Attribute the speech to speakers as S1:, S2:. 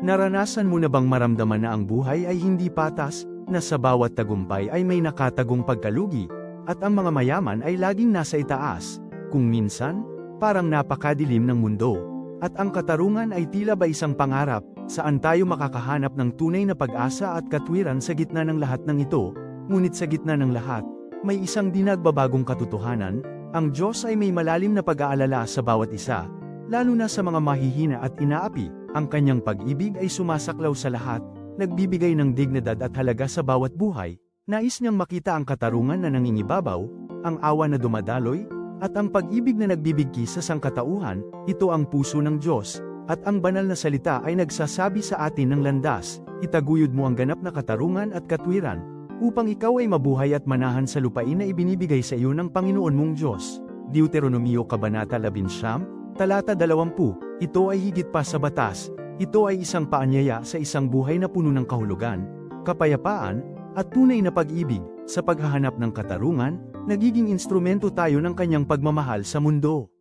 S1: Naranasan mo na bang maramdaman na ang buhay ay hindi patas, na sa bawat tagumpay ay may nakatagong pagkalugi, at ang mga mayaman ay laging nasa itaas, kung minsan, parang napakadilim ng mundo, at ang katarungan ay tila ba isang pangarap, saan tayo makakahanap ng tunay na pag-asa at katwiran sa gitna ng lahat ng ito, ngunit sa gitna ng lahat, may isang di nagbabagong katotohanan, ang Diyos ay may malalim na pag-aalala sa bawat isa, lalo na sa mga mahihina at inaapi. Ang kanyang pag-ibig ay sumasaklaw sa lahat, nagbibigay ng dignidad at halaga sa bawat buhay, nais niyang makita ang katarungan na nangingibabaw, ang awa na dumadaloy, at ang pag-ibig na nagbibigki sa sangkatauhan. Ito ang puso ng Diyos, at ang banal na salita ay nagsasabi sa atin ng landas, itaguyod mo ang ganap na katarungan at katwiran, upang ikaw ay mabuhay at manahan sa lupain na ibinibigay sa iyo ng Panginoon mong Diyos. Deuteronomio Kabanata 11, Talata 20, ito ay higit pa sa batas, ito ay isang paanyaya sa isang buhay na puno ng kahulugan, kapayapaan, at tunay na pag-ibig. Sa paghahanap ng katarungan, nagiging instrumento tayo ng kanyang pagmamahal sa mundo.